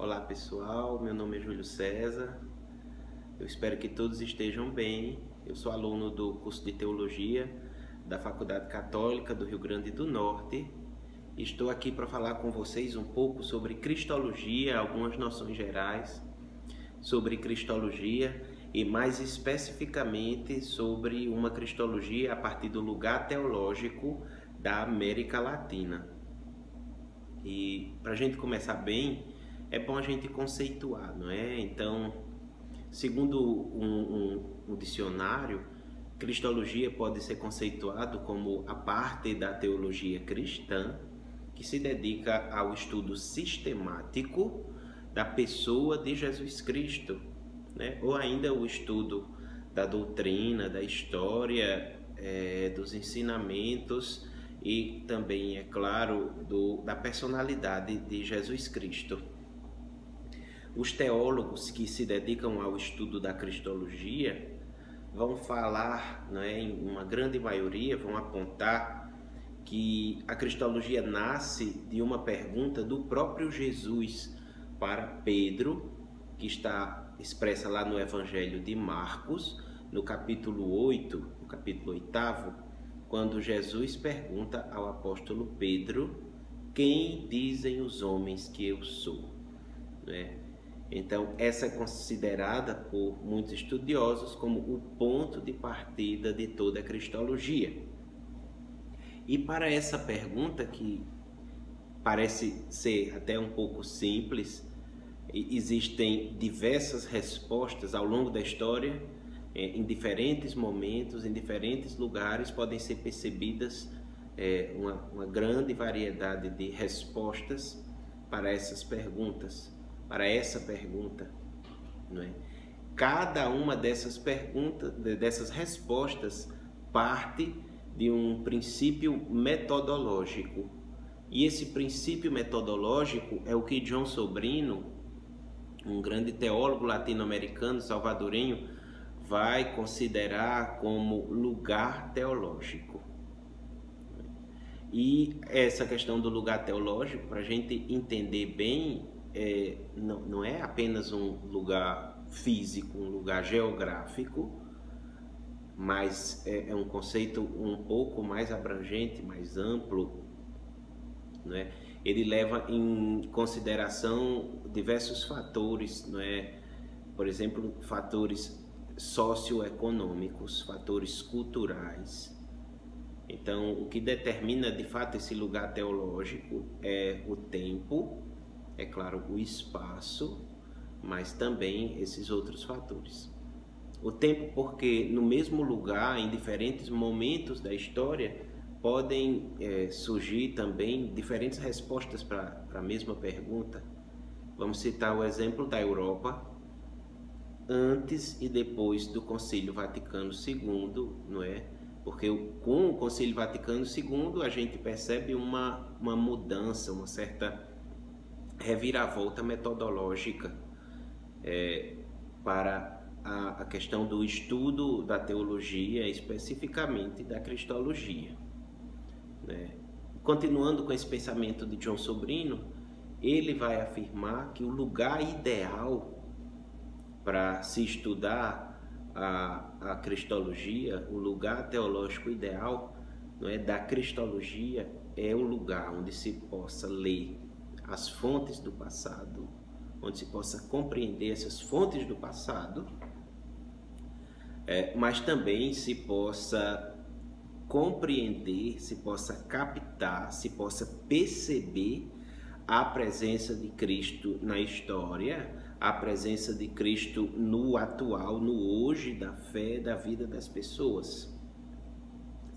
Olá pessoal, meu nome é Júlio César, eu espero que todos estejam bem. Eu sou aluno do curso de Teologia da Faculdade Católica do Rio Grande do Norte e estou aqui para falar com vocês um pouco sobre Cristologia, algumas noções gerais sobre Cristologia e mais especificamente sobre uma Cristologia a partir do lugar teológico da América Latina. E para a gente começar bem, é bom a gente conceituar, não é? Então, segundo um dicionário, Cristologia pode ser conceituado como a parte da teologia cristã que se dedica ao estudo sistemático da pessoa de Jesus Cristo, né? Ou ainda o estudo da doutrina, da história, dos ensinamentos e também, é claro, da personalidade de Jesus Cristo. Os teólogos que se dedicam ao estudo da Cristologia vão falar, né, em uma grande maioria, vão apontar que a Cristologia nasce de uma pergunta do próprio Jesus para Pedro, que está expressa lá no Evangelho de Marcos, no capítulo 8, no capítulo 8º, quando Jesus pergunta ao apóstolo Pedro: quem dizem os homens que eu sou? Né? Então, essa é considerada por muitos estudiosos como o ponto de partida de toda a Cristologia. E para essa pergunta, que parece ser até um pouco simples, existem diversas respostas ao longo da história, em diferentes momentos, em diferentes lugares, podem ser percebidas uma grande variedade de respostas para essas perguntas. Para essa pergunta, não é? Cada uma dessas perguntas, dessas respostas, parte de um princípio metodológico. E esse princípio metodológico é o que John Sobrino, um grande teólogo latino-americano, salvadorenho, vai considerar como lugar teológico. E essa questão do lugar teológico, para a gente entender bem, não é apenas um lugar físico, um lugar geográfico, mas é um conceito um pouco mais abrangente, mais amplo, não é? Ele leva em consideração diversos fatores, não é? Por exemplo, fatores socioeconômicos, fatores culturais. Então, o que determina de fato esse lugar teológico é o tempo, é claro, o espaço, mas também esses outros fatores. O tempo, porque no mesmo lugar, em diferentes momentos da história, podem surgir também diferentes respostas para a mesma pergunta. Vamos citar o exemplo da Europa, antes e depois do Concílio Vaticano II, não é? Porque com o Concílio Vaticano II a gente percebe uma mudança, uma certa reviravolta metodológica para a questão do estudo da teologia, especificamente da Cristologia, né? Continuando com esse pensamento de John Sobrino, ele vai afirmar que o lugar ideal para se estudar a Cristologia, o lugar teológico ideal, não é, da Cristologia, é o lugar onde se possa ler as fontes do passado, onde se possa compreender essas fontes do passado, mas também se possa compreender, se possa captar, se possa perceber a presença de Cristo na história, a presença de Cristo no atual, no hoje da fé, da vida das pessoas,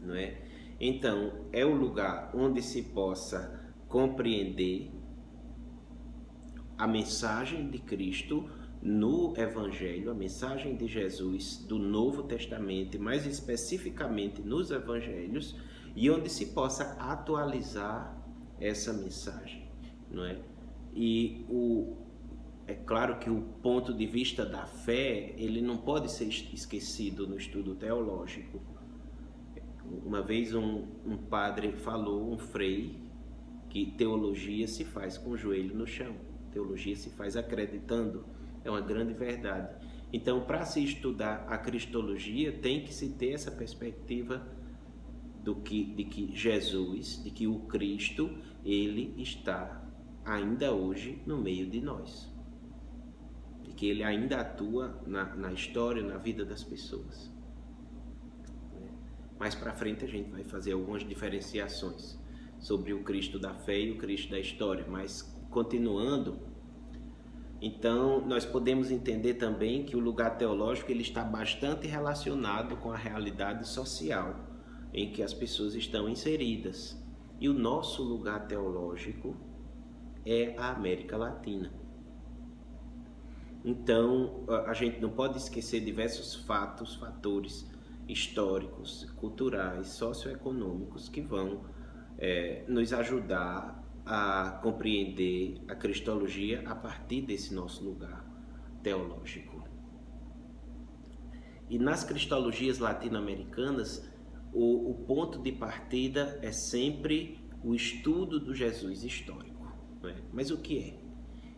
não é? Então, é o lugar onde se possa compreender a mensagem de Cristo no Evangelho, a mensagem de Jesus do Novo Testamento, mais especificamente nos Evangelhos, e onde se possa atualizar essa mensagem, não é? E é claro que o ponto de vista da fé, ele não pode ser esquecido no estudo teológico. Uma vez um padre falou, um frei, que teologia se faz com o joelho no chão. Teologia se faz acreditando, é uma grande verdade. Então, para se estudar a cristologia, tem que se ter essa perspectiva de que Jesus, de que o Cristo, ele está ainda hoje no meio de nós. De que ele ainda atua na história, na vida das pessoas. Mais para frente a gente vai fazer algumas diferenciações sobre o Cristo da fé e o Cristo da história, mas continuando, então nós podemos entender também que o lugar teológico ele está bastante relacionado com a realidade social em que as pessoas estão inseridas. E o nosso lugar teológico é a América Latina. Então, a gente não pode esquecer diversos fatores históricos, culturais, socioeconômicos que vão nos ajudar a compreender a cristologia a partir desse nosso lugar teológico. E nas cristologias latino-americanas, o ponto de partida é sempre o estudo do Jesus histórico. Né? Mas o que é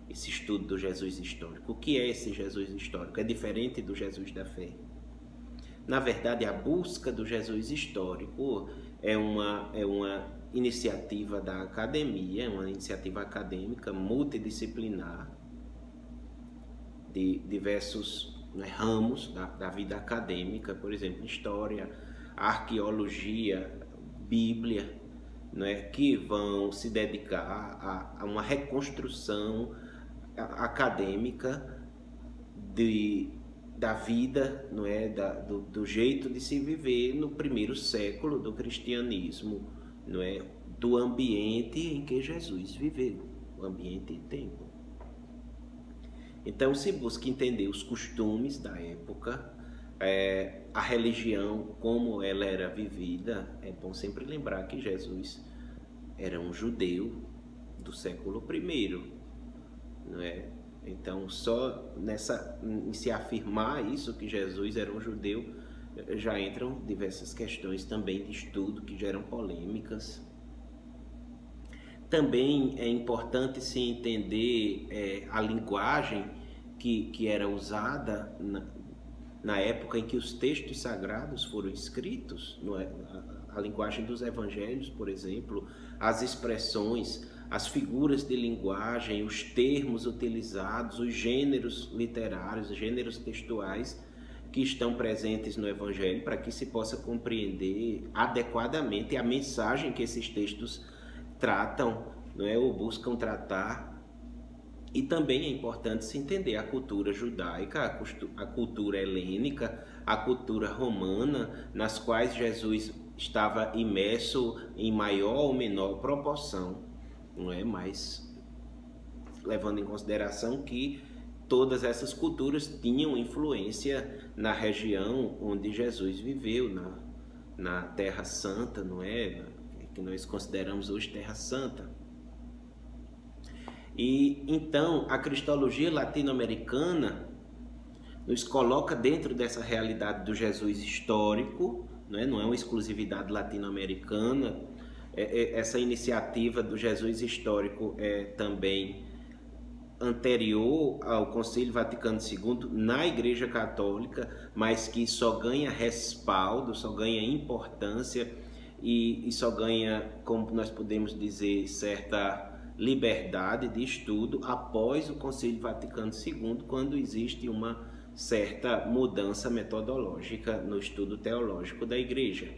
esse estudo do Jesus histórico? O que é esse Jesus histórico? É diferente do Jesus da fé? Na verdade, a busca do Jesus histórico é uma iniciativa da academia, uma iniciativa acadêmica multidisciplinar de diversos ramos da vida acadêmica, por exemplo, história, arqueologia, Bíblia, que vão se dedicar a uma reconstrução acadêmica da vida, do jeito de se viver no primeiro século do cristianismo, do ambiente em que Jesus viveu, o ambiente e tempo. Então se busca entender os costumes da época, a religião, como ela era vivida. É bom sempre lembrar que Jesus era um judeu do século I, não é? Então, só em se afirmar isso, que Jesus era um judeu, já entram diversas questões também de estudo que geram polêmicas. Também é importante se entender a linguagem que era usada na época em que os textos sagrados foram escritos, a linguagem dos evangelhos, por exemplo, as expressões, as figuras de linguagem, os termos utilizados, os gêneros literários, os gêneros textuais que estão presentes no evangelho, para que se possa compreender adequadamente a mensagem que esses textos tratam, ou buscam tratar. E também é importante se entender a cultura judaica, a cultura helênica, a cultura romana, nas quais Jesus estava imerso em maior ou menor proporção, mas levando em consideração que todas essas culturas tinham influência na região onde Jesus viveu, na Terra Santa, que nós consideramos hoje Terra Santa. E então a cristologia latino-americana nos coloca dentro dessa realidade do Jesus histórico, não é uma exclusividade latino-americana. Essa iniciativa do Jesus histórico é também anterior ao Concílio Vaticano II na Igreja Católica, mas que só ganha respaldo, só ganha importância e só ganha, como nós podemos dizer, certa liberdade de estudo após o Concílio Vaticano II, quando existe uma certa mudança metodológica no estudo teológico da Igreja.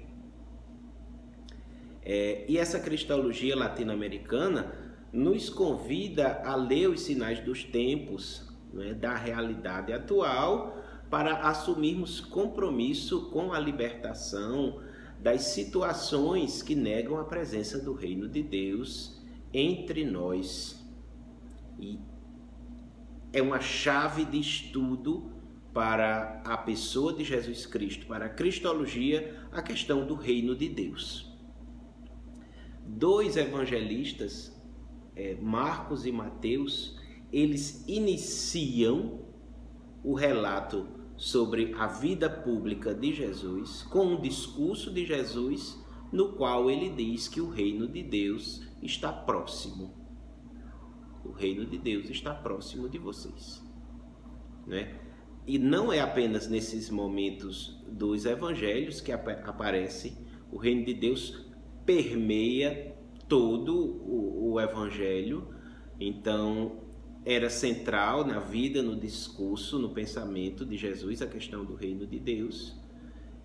E essa cristologia latino-americana nos convida a ler os sinais dos tempos, da realidade atual, para assumirmos compromisso com a libertação das situações que negam a presença do reino de Deus entre nós. E é uma chave de estudo para a pessoa de Jesus Cristo, para a cristologia, a questão do reino de Deus. Dois evangelistas, Marcos e Mateus, eles iniciam o relato sobre a vida pública de Jesus com um discurso de Jesus no qual ele diz que o reino de Deus está próximo. O reino de Deus está próximo de vocês, né? E não é apenas nesses momentos dos evangelhos que aparece o reino de Deus, permeia todo o evangelho. Então, era central na vida, no discurso, no pensamento de Jesus a questão do reino de Deus,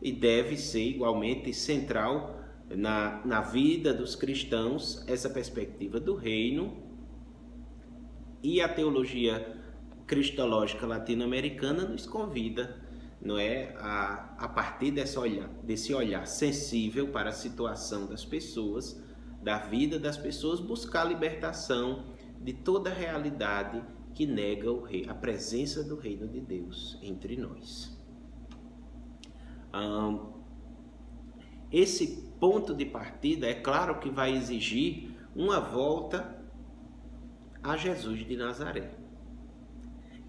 e deve ser igualmente central na vida dos cristãos essa perspectiva do reino. E a teologia cristológica latino-americana nos convida, não é, a partir desse olhar sensível para a situação das pessoas, da vida das pessoas, buscar a libertação de toda a realidade que nega a presença do reino de Deus entre nós. Esse ponto de partida, é claro que vai exigir uma volta a Jesus de Nazaré.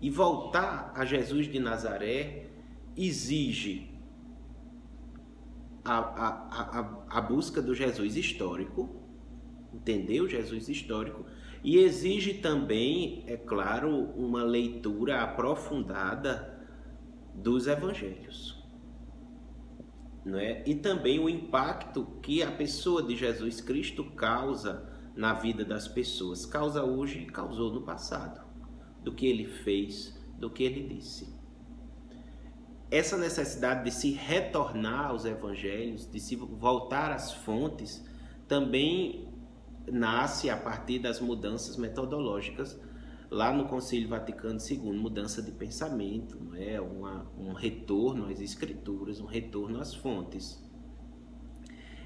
E voltar a Jesus de Nazaré exige a busca do Jesus histórico, entender o Jesus histórico, e exige também, é claro, uma leitura aprofundada dos evangelhos, não é? E também o impacto que a pessoa de Jesus Cristo causa na vida das pessoas, causa hoje e causou no passado, do que ele fez, do que ele disse. Essa necessidade de se retornar aos evangelhos, de se voltar às fontes, também nasce a partir das mudanças metodológicas lá no Concílio Vaticano II, mudança de pensamento, não é? Um retorno às escrituras, um retorno às fontes.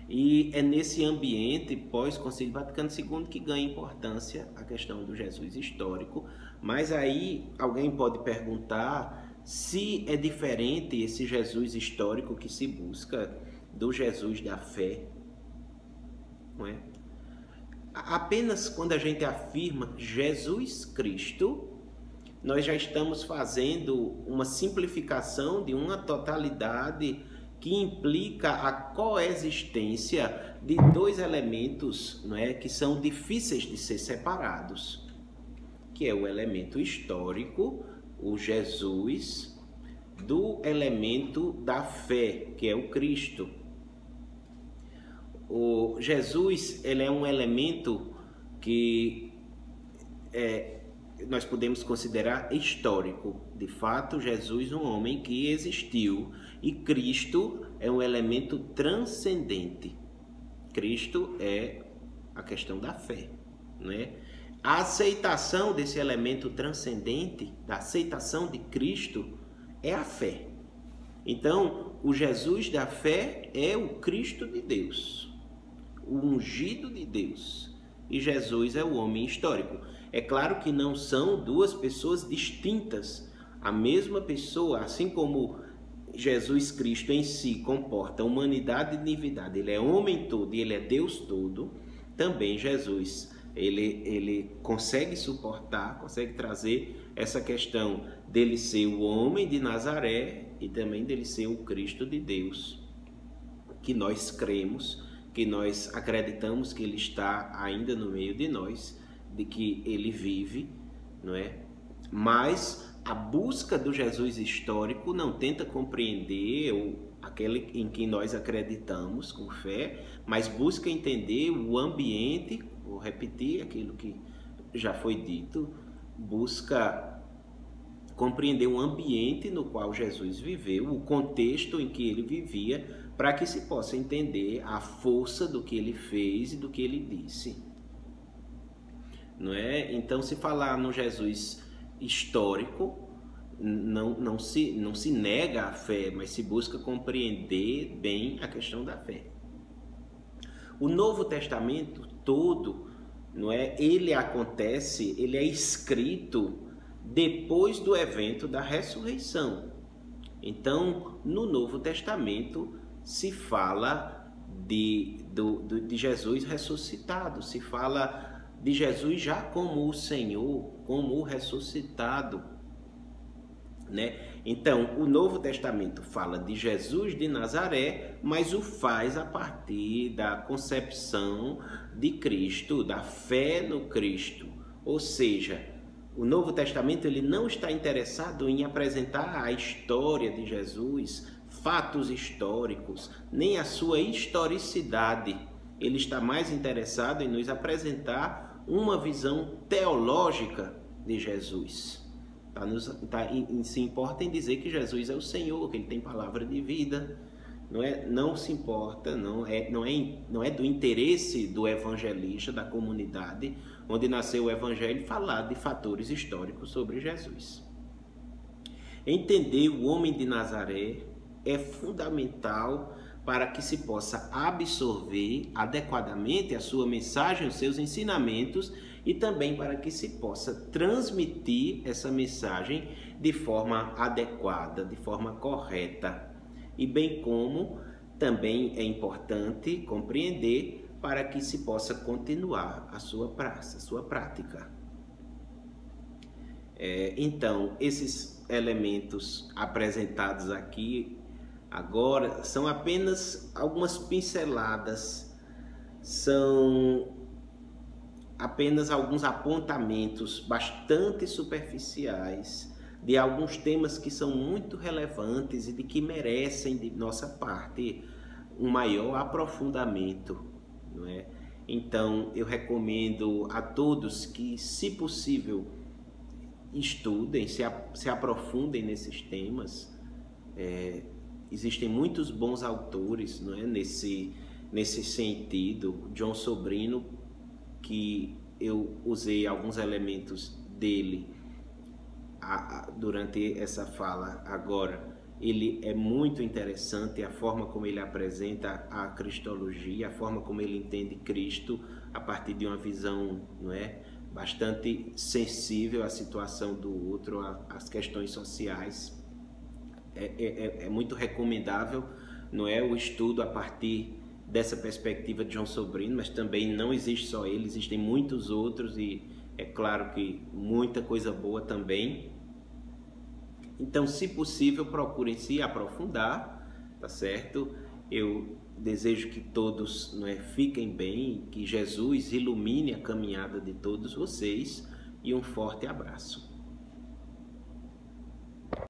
E é nesse ambiente pós-Concílio Vaticano II que ganha importância a questão do Jesus histórico. Mas aí alguém pode perguntar se é diferente esse Jesus histórico que se busca do Jesus da fé, não é? Apenas quando a gente afirma Jesus Cristo, nós já estamos fazendo uma simplificação de uma totalidade que implica a coexistência de dois elementos, não é, que são difíceis de ser separados, que é o elemento histórico, o Jesus, do elemento da fé, que é o Cristo. O Jesus, ele é um elemento que nós podemos considerar histórico. De fato, Jesus é um homem que existiu, e Cristo é um elemento transcendente. Cristo é a questão da fé, né? A aceitação desse elemento transcendente, da aceitação de Cristo, é a fé. Então, o Jesus da fé é o Cristo de Deus, o ungido de Deus, e Jesus é o homem histórico. É claro que não são duas pessoas distintas. A mesma pessoa, assim como Jesus Cristo em si comporta humanidade e divindade, ele é homem todo e ele é Deus todo, também Jesus, ele consegue suportar, consegue trazer essa questão dele ser o homem de Nazaré e também dele ser o Cristo de Deus, que nós cremos, que nós acreditamos que ele está ainda no meio de nós, de que ele vive, não é? Mas a busca do Jesus histórico não tenta compreender aquele em que nós acreditamos com fé, mas busca entender o ambiente, vou repetir aquilo que já foi dito, busca compreender o ambiente no qual Jesus viveu, o contexto em que ele vivia, para que se possa entender a força do que ele fez e do que ele disse. Não é? Então, se falar no Jesus histórico, não se nega a fé, mas se busca compreender bem a questão da fé. O Novo Testamento todo, não é? Ele acontece, ele é escrito depois do evento da ressurreição. Então, no Novo Testamento se fala de Jesus ressuscitado, se fala de Jesus já como o Senhor, como o ressuscitado, né? Então, o Novo Testamento fala de Jesus de Nazaré, mas o faz a partir da concepção de Cristo, da fé no Cristo, Ou seja, o Novo Testamento ele não está interessado em apresentar a história de Jesus, fatos históricos, nem a sua historicidade. Ele está mais interessado em nos uma visão teológica de Jesus. Se importa em dizer que Jesus é o Senhor, que Ele tem palavra de vida. Não se importa, não é do interesse do evangelista, da comunidade onde nasceu o Evangelho, falar de fatores históricos sobre Jesus. Entender o homem de Nazaré é fundamental para que se possa absorver adequadamente a sua mensagem, os seus ensinamentos, e também para que se possa transmitir essa mensagem de forma adequada, de forma correta. E bem como também é importante compreender para que se possa continuar a sua prática. Então, esses elementos apresentados aqui agora são apenas algumas pinceladas, são apenas alguns apontamentos bastante superficiais de alguns temas que são muito relevantes e de que merecem de nossa parte um maior aprofundamento, não é? Então eu recomendo a todos que, se possível, estudem, se aprofundem nesses temas. Existem muitos bons autores, não é? Nesse sentido. John Sobrino, que eu usei alguns elementos dele durante essa fala agora, ele é muito interessante, a forma como ele apresenta a cristologia, a forma como ele entende Cristo a partir de uma visão, não é, bastante sensível à situação do outro, às questões sociais. É muito recomendável, não é, o estudo a partir dessa perspectiva de John Sobrino, mas também não existe só ele, existem muitos outros e é claro que muita coisa boa também. Então, se possível, procurem se aprofundar, tá certo? Eu desejo que todos, não é, fiquem bem, que Jesus ilumine a caminhada de todos vocês e um forte abraço.